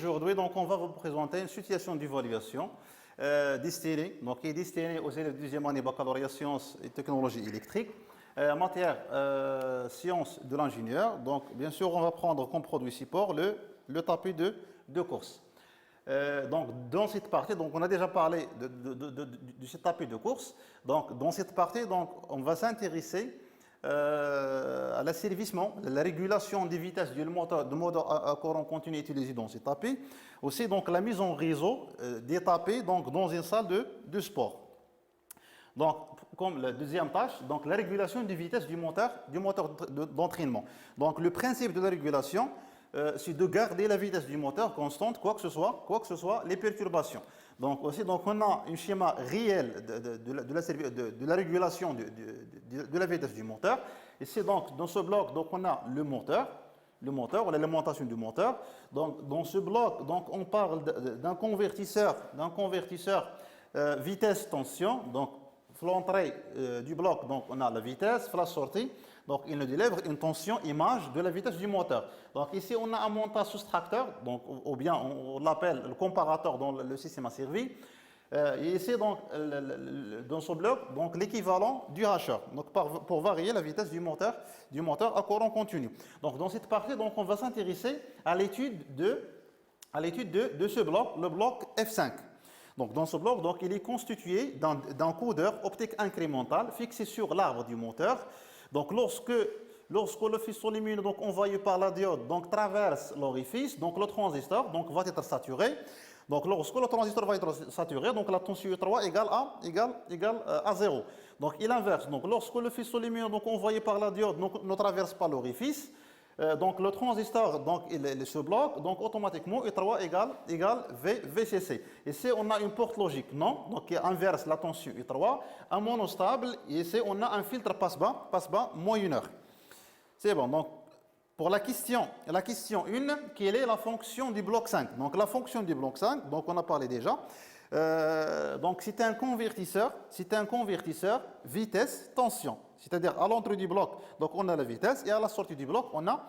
Aujourd'hui, donc, on va vous présenter une situation d'évaluation destinée, donc, qui est destinée aux élèves de deuxième année baccalauréat sciences et technologies électriques, matière sciences de l'ingénieur. Donc, bien sûr, on va prendre comme produit support le tapis de course. Donc, dans cette partie, donc, on a déjà parlé de ce tapis de course. Donc, dans cette partie, donc, on va s'intéresser à l'asservissement, la régulation des vitesses du moteur à courant continu utilisé dans ces tapis. Aussi, donc, la mise en réseau des tapis donc, dans une salle de sport. Donc, comme la deuxième tâche, donc, la régulation des vitesses du moteur d'entraînement. Donc, le principe de la régulation, c'est de garder la vitesse du moteur constante, quoi que ce soit, les perturbations. Donc aussi, donc on a un schéma réel de la régulation de la vitesse du moteur. Ici, donc, dans ce bloc, donc, on a le moteur, l'alimentation du moteur. Donc, dans ce bloc, donc, on parle d'un convertisseur vitesse-tension. Donc, l'entrée du bloc, donc, on a la vitesse, la sortie. Donc, il nous délivre une tension image de la vitesse du moteur. Donc, ici, on a un montage soustracteur, donc, ou bien on l'appelle le comparateur dans le système asservi. Et ici, donc, dans ce bloc, donc, l'équivalent du hacheur, donc, pour varier la vitesse du moteur à courant continu. Donc, dans cette partie, donc, on va s'intéresser à l'étude de ce bloc, le bloc F5. Donc, dans ce bloc, donc, il est constitué d'un codeur optique incrémental fixé sur l'arbre du moteur. Donc, lorsque le faisceau lumineux donc, envoyé par la diode donc, traverse l'orifice, donc le transistor donc, va être saturé. Donc, lorsque le transistor va être saturé, donc la tension U3 égale à 0. Donc, il inverse. Donc, lorsque le faisceau lumineux donc, envoyé par la diode donc, ne traverse pas l'orifice, donc le transistor donc, il se bloque, donc automatiquement U3 égale VCC. Ici, on a une porte logique, non, donc qui inverse la tension U3, un monostable, et ici, on a un filtre passe-bas moyenneur. C'est bon, donc pour la question 1, quelle est la fonction du bloc 5? Donc la fonction du bloc 5, donc on a parlé déjà, donc c'est un convertisseur vitesse-tension. C'est-à-dire à l'entrée du bloc, donc on a la vitesse, et à la sortie du bloc, on a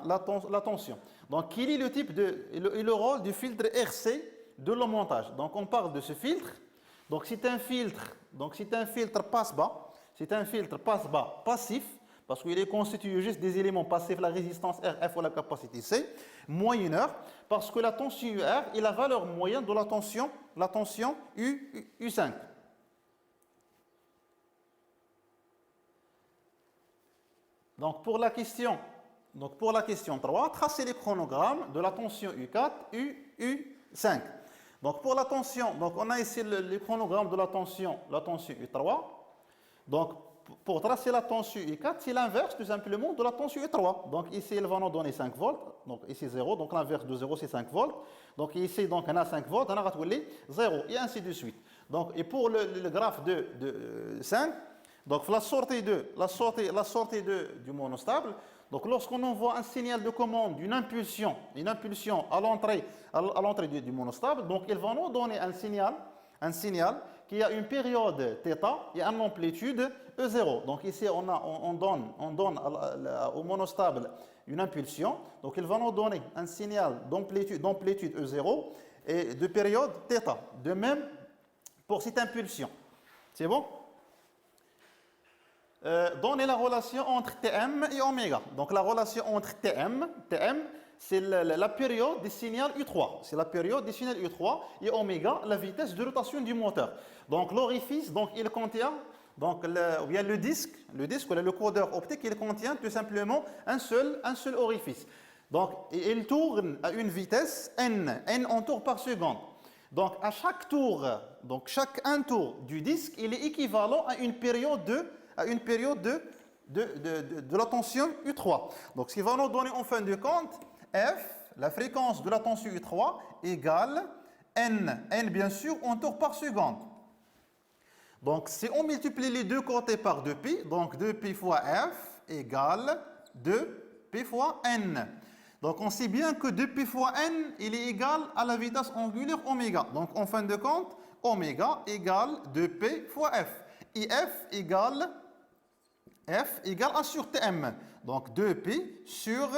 la tension. Donc quel est le type et le rôle du filtre RC de le montage? Donc on parle de ce filtre. Donc c'est un filtre passe-bas, passif, parce qu'il est constitué juste des éléments passifs, la résistance RF ou la capacité C, moyenneur, parce que la tension UR est la valeur moyenne de la tension U5. Donc pour la question 3, tracez les chronogrammes de la tension U4, U5. Donc pour la tension, donc on a ici le chronogramme de la tension U3. Donc pour tracer la tension U4, c'est l'inverse tout simplement de la tension U3. Donc ici, il va nous donner 5 volts. Donc ici 0, donc l'inverse de 0 c'est 5 volts. Donc ici, donc, on a 5 volts, on a retrouvé 0 et ainsi de suite. Donc et pour le graphe de 5, donc la sortie du monostable, donc lorsqu'on envoie un signal de commande, une impulsion à l'entrée du monostable, donc il va nous donner un signal qui a une période θ et une amplitude E0. Donc ici on donne au monostable une impulsion, donc il va nous donner un signal d'amplitude E0 et de période θ. De même pour cette impulsion. C'est bon? Donner la relation entre Tm et oméga. Donc la relation entre Tm c'est la période du signal U3. C'est la période du signal U3 et oméga, la vitesse de rotation du moteur. Donc l'orifice, donc il contient, donc le disque ou le codeur optique, il contient tout simplement un seul orifice. Donc il tourne à une vitesse n en tours par seconde. Donc à chaque tour, chaque tour du disque, il est équivalent à une période de la tension U3. Donc, ce qui va nous donner en fin de compte, F, la fréquence de la tension U3, égale N bien sûr, en tours par seconde. Donc, si on multiplie les deux côtés par 2π, donc 2π fois F égale 2π fois N. Donc, on sait bien que 2π fois N, il est égal à la vitesse angulaire oméga. Donc, en fin de compte, oméga égale 2π fois F. Et F égale 1 sur Tm. Donc 2π sur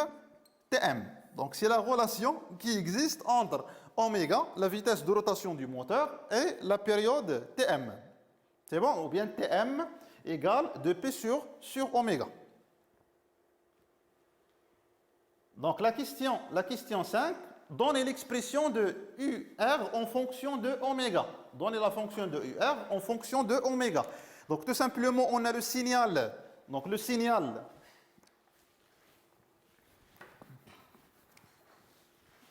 Tm. Donc c'est la relation qui existe entre oméga, la vitesse de rotation du moteur, et la période Tm. C'est bon? Ou bien Tm égale 2P sur oméga. Donc la question 5, donnez l'expression de UR en fonction de oméga. Donnez la fonction de UR en fonction de oméga. Donc tout simplement, on a le signal. Donc le signal.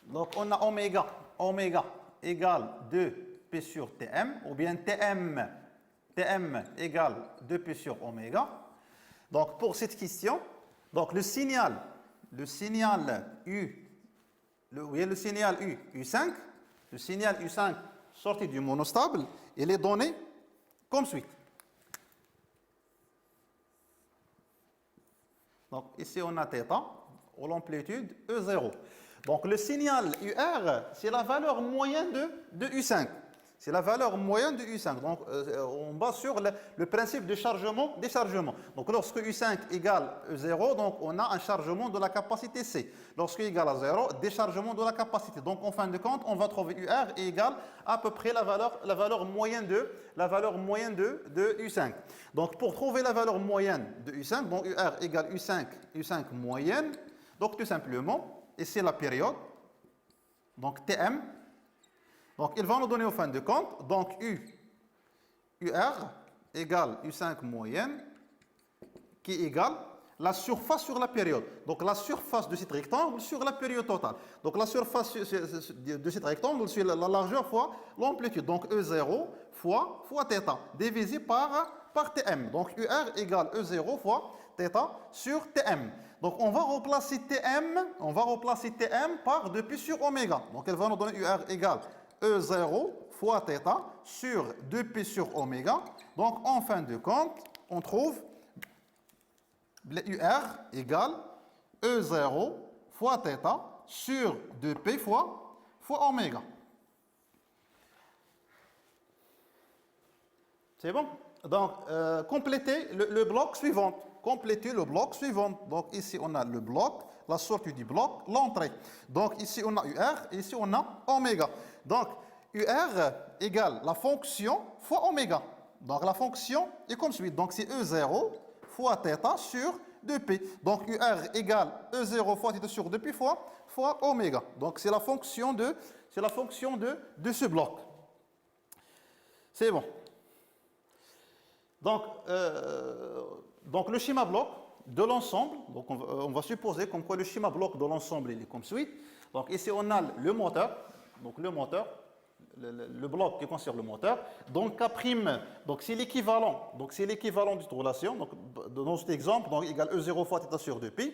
Donc on a oméga égale 2P sur Tm, ou bien Tm égale 2P sur oméga. Donc pour cette question, donc le signal U, le signal U5, le signal U5 sorti du monostable, il est donné comme suit. Donc ici on a θ, ou l'amplitude E0. Donc le signal UR, c'est la valeur moyenne de U5. C'est la valeur moyenne de U5. Donc on base sur le principe de chargement-déchargement. Donc lorsque U5 égale E0, donc on a un chargement de la capacité C. Lorsque égale à 0, déchargement de la capacité. Donc en fin de compte, on va trouver UR égale à peu près la valeur moyenne de U5. Donc pour trouver la valeur moyenne de U5, donc UR égale U5 moyenne. Donc tout simplement, et c'est la période, donc Tm. Donc il va nous donner en fin de compte, donc UR égale U5 moyenne, qui égale la surface sur la période. Donc la surface de cet rectangle sur la période totale. Donc la surface de cet rectangle sur la largeur fois l'amplitude. Donc E0 fois θ, divisé par Tm. Donc UR égale E0 fois θ sur Tm. Donc on va remplacer Tm par 2P sur oméga. Donc elle va nous donner UR égale E0 fois θ sur 2P sur oméga. Donc en fin de compte, on trouve UR égale E0 fois θ sur 2P fois oméga. C'est bon? Donc complétez le bloc suivant. Compléter le bloc suivant. Donc ici on a le bloc, la sortie du bloc, l'entrée. Donc ici on a UR, ici on a oméga. Donc UR égale la fonction fois oméga. Donc la fonction est comme suit. Donc c'est E0 fois θ sur 2P. Donc UR égale E0 fois θ sur 2P fois oméga. Donc c'est la fonction de ce bloc. C'est bon. Donc le schéma bloc de l'ensemble, donc on va supposer comme quoi le schéma bloc de l'ensemble est comme suit. Donc ici on a le moteur, donc le bloc qui concerne le moteur. Donc K', donc c'est l'équivalent de cette relation. Donc dans cet exemple, donc égal E0 fois θ sur 2π.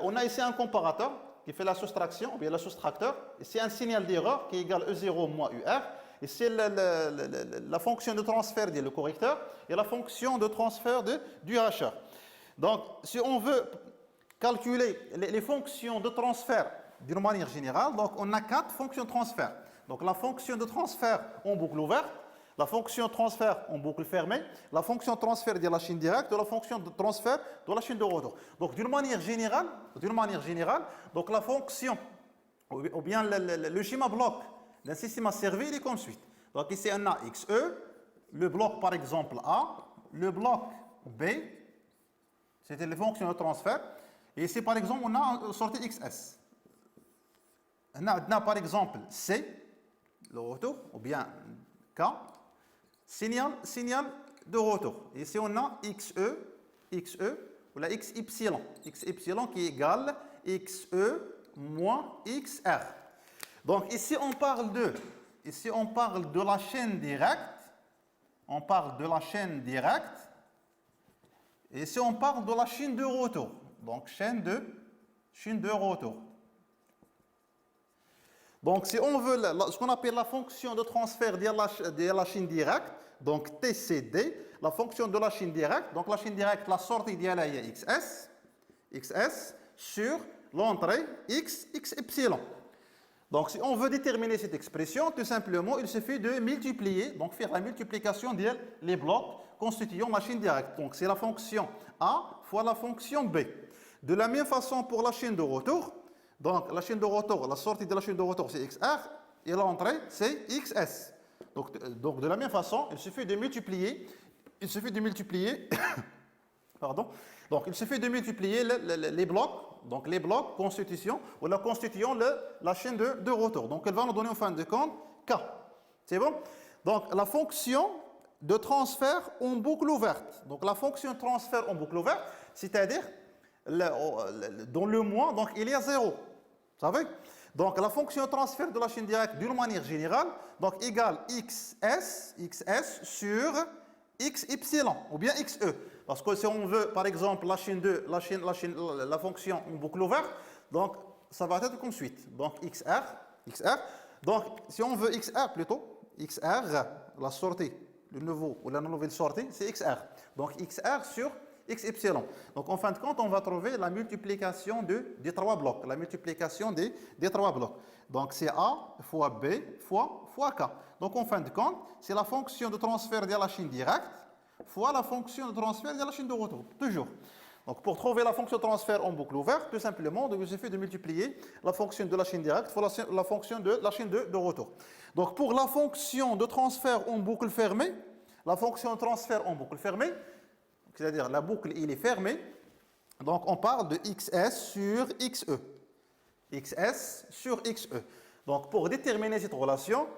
On a ici un comparateur qui fait la soustraction, ou bien le soustracteur. Ici un signal d'erreur qui est égal E0 moins UR. Et c'est la fonction de transfert du correcteur et la fonction de transfert du hacheur. Donc, si on veut calculer les fonctions de transfert d'une manière générale, donc on a 4 fonctions de transfert. Donc, la fonction de transfert en boucle ouverte, la fonction de transfert en boucle fermée, la fonction de transfert de la chaîne directe et la fonction de transfert de la chaîne de retour. Donc, d'une manière générale, donc la fonction, ou bien le schéma bloc d'un système à servir est comme suit. Donc ici on a XE, le bloc par exemple A, le bloc B, c'était les fonctions de transfert. Et ici par exemple on a une sortie XS. On a par exemple C, le retour, ou bien K, signal de retour. Et ici on a XE, ou la XY qui est égal XE moins XR. Donc ici on parle de la chaîne directe, et ici on parle de la chaîne de retour. Donc chaîne de retour. Donc si on veut ce qu'on appelle la fonction de transfert de la chaîne directe, donc TCD, la fonction de la chaîne directe, donc la chaîne directe, la sortie d'elle est XS sur l'entrée XY. Donc, si on veut déterminer cette expression, tout simplement, il suffit de multiplier, donc faire la multiplication des blocs constituant la chaîne directe. Donc, c'est la fonction A fois la fonction B. De la même façon pour la chaîne de retour, Donc, la chaîne de retour, la sortie de la chaîne de retour, c'est XR, et l'entrée, c'est XS. Donc, de la même façon, il suffit de multiplier, pardon, donc il suffit de multiplier les blocs, donc les blocs constituant la chaîne de retour. Donc, elle va nous donner en fin de compte K. C'est bon? Donc, la fonction de transfert en boucle ouverte. Donc, la fonction de transfert en boucle ouverte, c'est-à-dire, dans le moins, donc il y a 0. Vous savez? Donc, la fonction de transfert de la chaîne directe, d'une manière générale, donc égale XS sur XY, ou bien XE. Parce que si on veut, par exemple, la fonction en boucle ouverte, donc ça va être comme suite. Donc, XR. Donc, si on veut XR plutôt, XR, la sortie, le nouveau ou la nouvelle sortie, c'est XR. Donc, XR sur XY. Donc, en fin de compte, on va trouver la multiplication des trois blocs. La multiplication des trois blocs. Donc, c'est A fois B fois K. Donc, en fin de compte, c'est la fonction de transfert de la chaîne directe fois la fonction de transfert de la chaîne de retour. Toujours. Donc, pour trouver la fonction de transfert en boucle ouverte, tout simplement, il suffit de multiplier la fonction de la chaîne directe fois la fonction de la chaîne de retour. Donc, pour la fonction de transfert en boucle fermée, c'est-à-dire la boucle il est fermée, donc on parle de XS sur XE. XS sur XE. Donc, pour déterminer cette relation,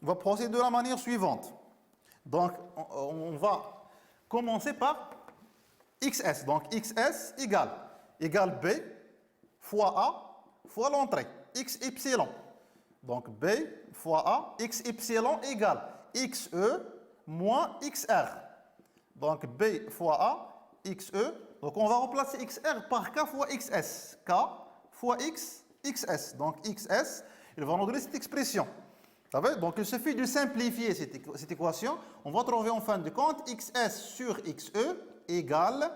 on va procéder de la manière suivante. Donc, on va commencer par XS. Donc, XS égale B fois A fois l'entrée, XY. Donc, B fois A, XY égale XE moins XR. Donc, B fois A, XE. Donc, on va remplacer XR par K fois XS. K fois X, XS. Donc, XS, il va nous donner cette expression. Donc, il suffit de simplifier cette équation. On va trouver en fin de compte XS sur XE égale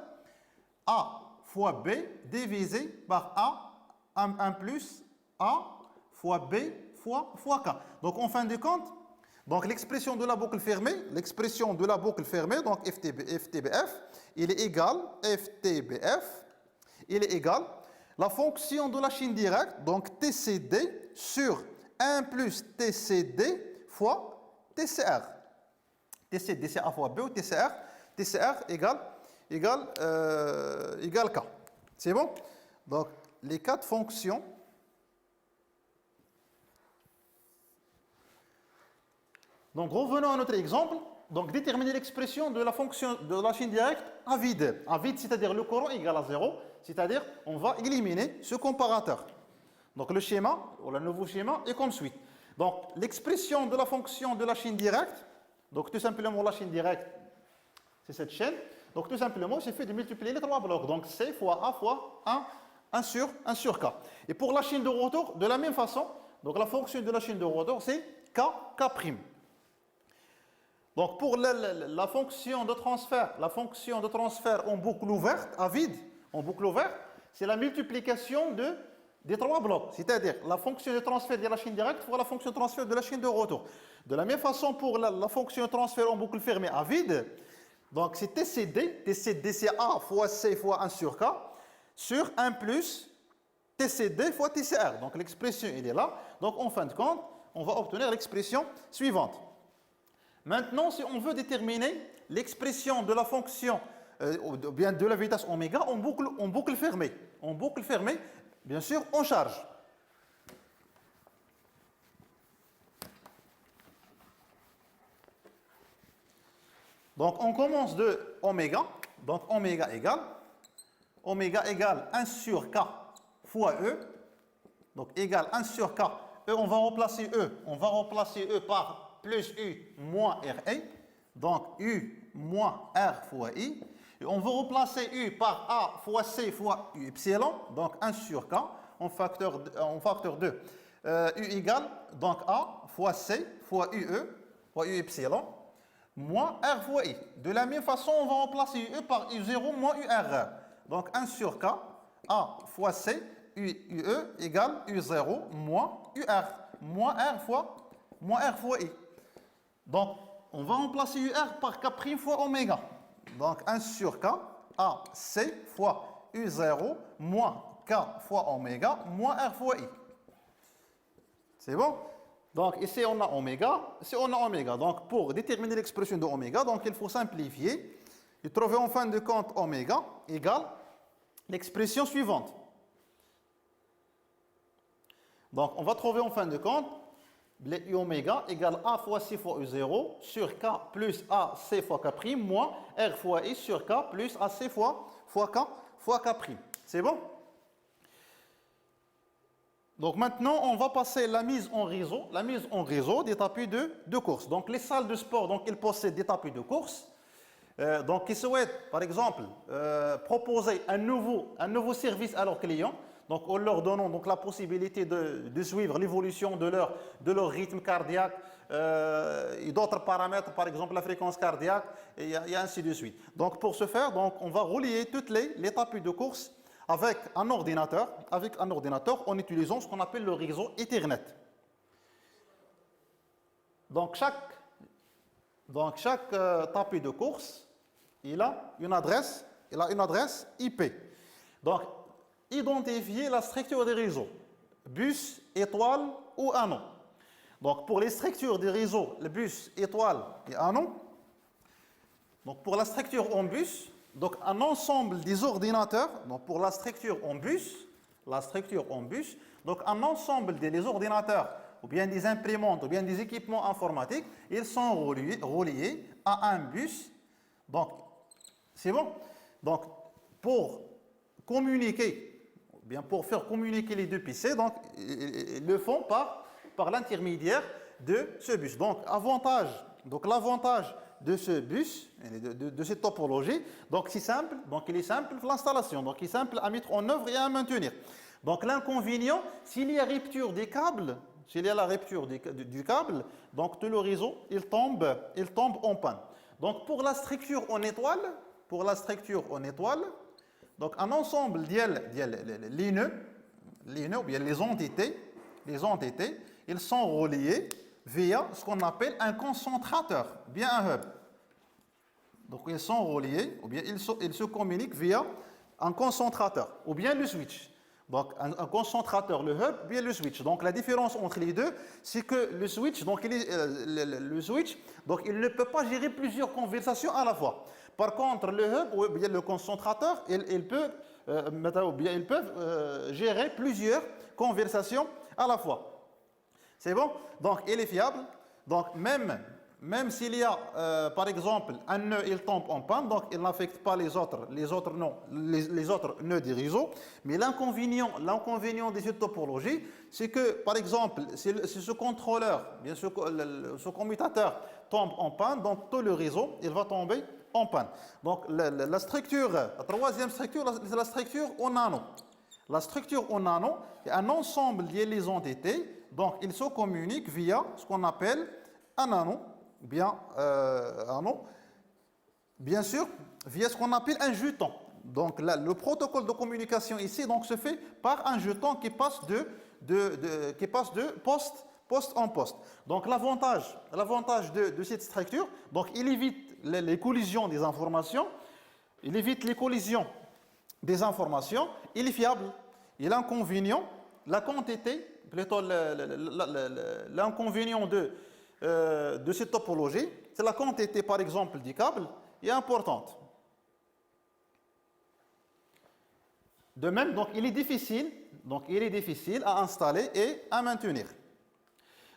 A fois B divisé par A, 1 plus A fois B fois K. Donc, en fin de compte, donc l'expression de la boucle fermée, donc FTBF, il est égal, la fonction de la chaîne directe, donc TCD sur 1 plus TCD fois TCR. TCD, c'est A fois B ou TCR. TCR égale K. C'est bon? Donc, les quatre fonctions. Donc, revenons à notre exemple. Donc, déterminer l'expression de la fonction de la chaîne directe à vide. À vide, c'est-à-dire le courant égal à 0. C'est-à-dire, on va éliminer ce comparateur. Donc, le schéma, ou le nouveau schéma, est comme suit. Donc, l'expression de la fonction de la chaîne directe, donc tout simplement la chaîne directe, c'est cette chaîne. Donc, tout simplement, j'ai fait de multiplier les trois blocs. Donc, C fois A fois 1 sur K. Et pour la chaîne de retour, de la même façon, donc la fonction de la chaîne de retour, c'est K'. Donc, pour la fonction de transfert en boucle ouverte, à vide, en boucle ouverte, c'est la multiplication des trois blocs. C'est-à-dire la fonction de transfert de la chaîne directe fois la fonction de transfert de la chaîne de retour. De la même façon, pour la fonction de transfert en boucle fermée à vide, donc c'est TCD c'est A fois C fois 1 sur K, sur 1 plus TCD fois TCR. Donc l'expression, elle est là. Donc en fin de compte, on va obtenir l'expression suivante. Maintenant, si on veut déterminer l'expression de la fonction, ou bien de la vitesse oméga en boucle fermée. En boucle fermée, bien sûr, en charge. Donc, on commence de oméga. Donc, oméga égale 1 sur K fois E. Donc, égale 1 sur K. E, on va remplacer E par plus U moins RE. Donc, U moins R fois I. Et on va remplacer U par A fois C fois U epsilon. Donc, 1 sur K en facteur 2. U égale donc A fois C fois UE fois U epsilon moins R fois I. De la même façon, on va remplacer UE par U0 moins UR. Donc, 1 sur K, A fois C, UE égale U0 moins UR. Moins R fois I. Donc, on va remplacer UR par K' fois oméga. Donc, 1 sur K, A, C fois U0 moins K fois oméga moins R fois I. C'est bon? Donc ici on a oméga, ici on a oméga. Donc pour déterminer l'expression de oméga, donc il faut simplifier et trouver en fin de compte oméga égale l'expression suivante. Donc on va trouver en fin de compte U oméga égale A fois C fois U0 sur K plus AC fois K' moins R fois I sur K plus AC fois K'. C'est bon? Donc maintenant, on va passer la mise en réseau des tapis de course. Donc les salles de sport, donc ils possèdent des tapis de course. Donc ils souhaitent, par exemple, proposer un nouveau service à leurs clients. Donc en leur donnant donc, la possibilité de suivre l'évolution de leur rythme cardiaque et d'autres paramètres, par exemple la fréquence cardiaque et ainsi de suite. Donc pour ce faire, donc, on va relier toutes les tapis de course avec un ordinateur en utilisant ce qu'on appelle le réseau Ethernet. Donc chaque tapis de course, il a une adresse IP. Donc, identifier la structure des réseaux, bus, étoile ou anneau. Donc, pour les structures des réseaux, le bus, étoile et anneau, donc pour la structure en bus, donc un ensemble des ordinateurs, donc pour la structure en bus, donc un ensemble des ordinateurs, ou bien des imprimantes, ou bien des équipements informatiques, ils sont reliés à un bus. Donc, c'est bon? Donc, pour communiquer, ou bien pour faire communiquer les deux PC, donc, ils le font par l'intermédiaire de ce bus. Donc, l'avantage de ce bus, de cette topologie, donc c'est simple, donc il est simple l'installation, donc il est simple à mettre en œuvre et à maintenir. Donc l'inconvénient, s'il y a rupture des câbles, s'il y a la rupture du câble, donc tout le réseau, il tombe en panne. Donc pour la structure en étoile, donc un ensemble les nœuds, ou bien les entités, ils sont reliés via ce qu'on appelle un concentrateur, bien un hub. Donc ils sont reliés, ou bien ils se communiquent via un concentrateur, ou bien le switch. Donc un concentrateur, le hub, ou bien le switch. Donc la différence entre les deux, c'est que le switch, donc il ne peut pas gérer plusieurs conversations à la fois. Par contre, le hub, ou bien le concentrateur, ils peuvent gérer plusieurs conversations à la fois. C'est bon? Donc, il est fiable. Donc, même s'il y a, par exemple, un nœud, il tombe en panne, donc il n'affecte pas les autres nœuds du réseau. Mais l'inconvénient de cette topologie, c'est que, par exemple, si ce contrôleur, bien sûr, ce commutateur tombe en panne, donc tout le réseau, il va tomber en panne. Donc, la troisième structure, c'est la structure en anneau. La structure en anneau est un ensemble des entités. Donc, ils se communiquent via ce qu'on appelle un anneau, bien sûr, via ce qu'on appelle un jeton. Donc, le protocole de communication ici donc, se fait par un jeton qui passe de poste en poste. Donc, l'avantage de cette structure, donc, il évite les collisions des informations, il est fiable. Et l'inconvénient, la quantité, plutôt l'inconvénient de cette topologie, c'est la quantité, par exemple, du câble est importante. De même, donc, il est difficile à installer et à maintenir.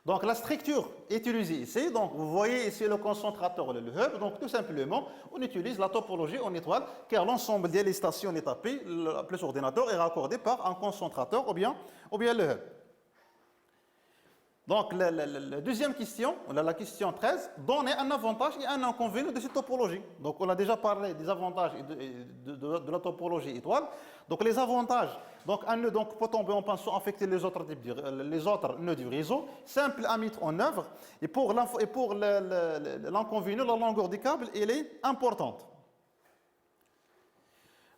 Donc, la structure utilisée ici, donc, vous voyez ici le concentrateur, le hub, donc, tout simplement, on utilise la topologie en étoile, car l'ensemble des stations est tapé, plus ordinateur est raccordé par un concentrateur ou bien le hub. Donc, la deuxième question, la question 13, donner un avantage et un inconvénient de cette topologie. Donc, on a déjà parlé des avantages de la topologie étoile. Donc, les avantages, donc un nœud peut tomber en panne sans affecter les autres nœuds du réseau, simple à mettre en œuvre. Et pour l'inconvénient, la longueur du câble, elle est importante.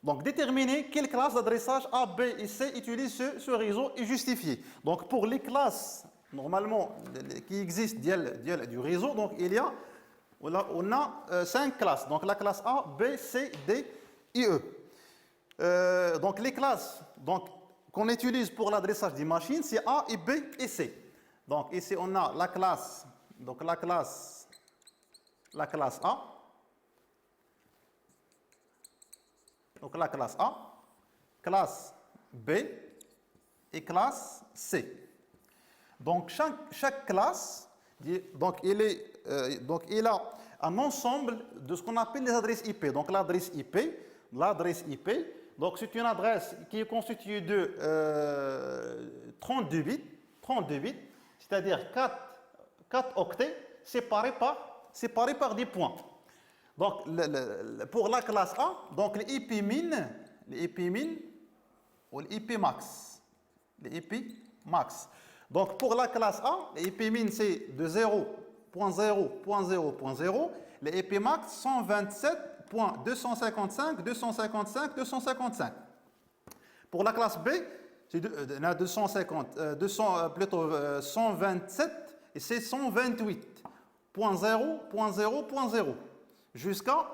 Donc, déterminer quelle classe d'adressage A, B et C utilise ce réseau est justifié. Donc, pour les classes normalement qui existent du réseau, donc on a 5 classes. Donc, la classe A, B, C, D et E. Donc les classes, donc qu'on utilise pour l'adressage des machines, c'est A et B et C. Donc ici on a la classe, donc la classe A, donc la classe A, classe B et classe C. Donc chaque classe, donc il a un ensemble de ce qu'on appelle les adresses IP. Donc l'adresse IP, donc c'est une adresse qui est constituée de 32 bits, c'est-à-dire 4 octets séparés par des points. Donc pour la classe A, donc les IP min ou les IP max. Donc pour la classe A, les IP min c'est de 0.0.0.0. Les IP max 127.255.255.255. Pour la classe B, c'est 127 et c'est 128.0.0.0 jusqu'à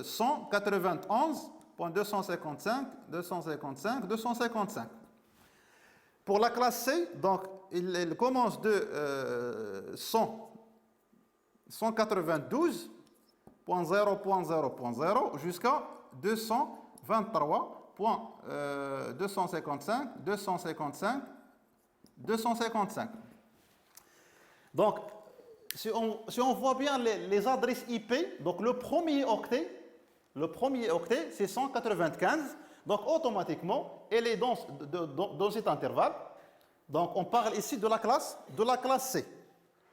191.255.255.255. Pour la classe C, donc, il commence de 192.0.0.0 jusqu'à 223.255.255.255. Donc, si on voit bien les adresses IP, donc le premier octet, c'est 195. Donc, automatiquement, elle est dans cet intervalle. Donc, on parle ici de la classe C.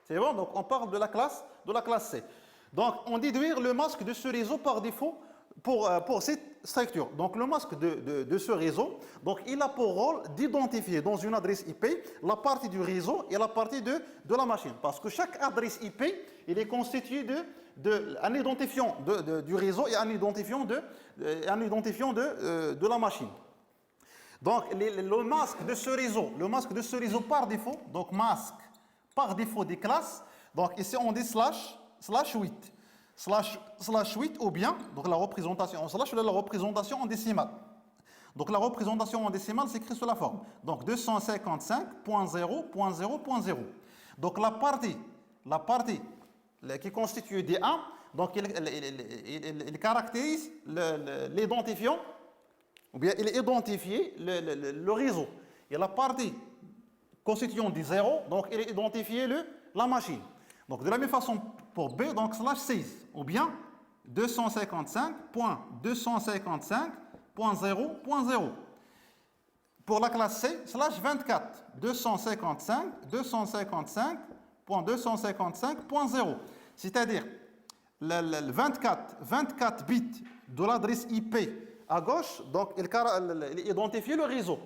C'est bon? Donc, on parle de la classe C. Donc, on déduit le masque de ce réseau par défaut pour cette structure. Donc, le masque de ce réseau, donc, il a pour rôle d'identifier dans une adresse IP la partie du réseau et la partie de la machine. Parce que chaque adresse IP, il est constitué un identifiant du réseau et un identifiant de la machine. Donc, le masque de ce réseau par défaut, donc masque par défaut des classes, donc ici on dit /8. /8 ou bien, donc la représentation en slash ou la représentation en décimale. Donc la représentation en décimale s'écrit sous la forme. Donc 255.0.0.0. Donc la partie qui constitue des 1, donc il caractérise l'identifiant, ou bien il identifie le réseau. Et la partie constituant des 0, donc il identifie la machine. Donc de la même façon pour B, donc /6, ou bien 255.255.0.0. Pour la classe C, /24, 255.255.255.0. C'est-à-dire, le 24 bits de l'adresse IP à gauche, donc il identifie le réseau.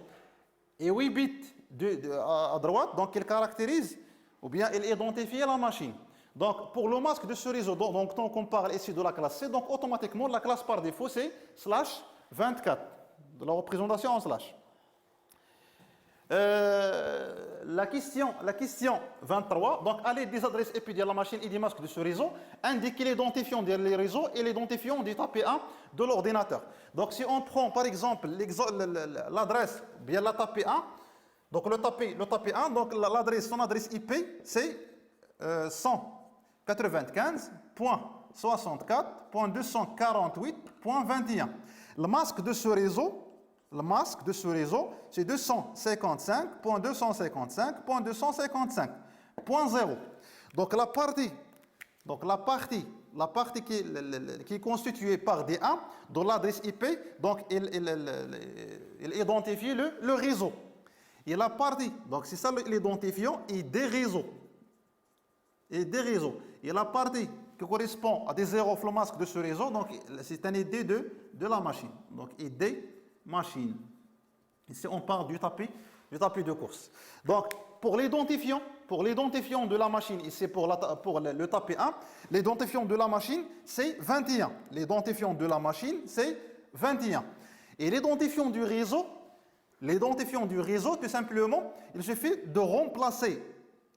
Et 8 bits à droite, donc il caractérise, ou bien il identifie la machine. Donc, pour le masque de ce réseau, donc tant qu'on parle ici de la classe C, donc automatiquement, la classe par défaut, c'est /24, de la représentation en slash. La question 23, donc à l'aide des adresses IP de la machine et des masques de ce réseau, indiquer l'identifiant des réseaux et l'identifiant du tapé 1 de l'ordinateur. Donc si on prend par exemple l'adresse bien la tapé 1, donc le tapé 1, donc son adresse IP c'est 195.64.248.21. Le masque de ce réseau, c'est 255.255.255.0. Donc la partie qui est constituée par des 1 dans l'adresse IP, donc il identifie le réseau. Et la partie, donc c'est ça l'identifiant, et des réseaux. Et la partie qui correspond à des 0 au masque de ce réseau, donc c'est un ID de la machine. Donc ID machine. Ici on parle du tapis de course. Donc pour l'identifiant de la machine, ici pour le tapis 1, l'identifiant de la machine c'est 21. L'identifiant de la machine c'est 21. Et l'identifiant du réseau, tout simplement, il suffit de remplacer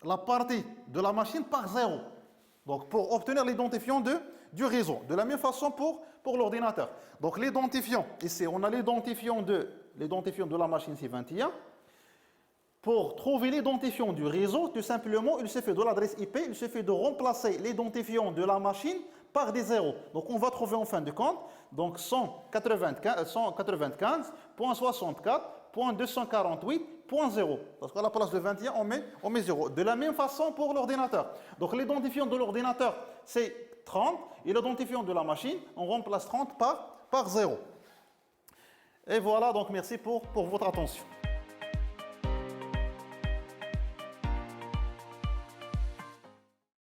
la partie de la machine par 0. Donc pour obtenir l'identifiant du réseau. De la même façon pour l'ordinateur. Donc l'identifiant, ici on a l'identifiant de l'identifiant de la machine, c'est 21. Pour trouver l'identifiant du réseau, tout simplement, il suffit de l'adresse IP, il suffit de remplacer l'identifiant de la machine par des zéros. Donc, on va trouver en fin de compte, donc 195.64.248.0. Parce qu'à la place de 21, on met 0. De la même façon pour l'ordinateur. Donc, l'identifiant de l'ordinateur, c'est 30. Et l'identifiant de la machine, on remplace 30 par 0. Et voilà, donc merci pour votre attention.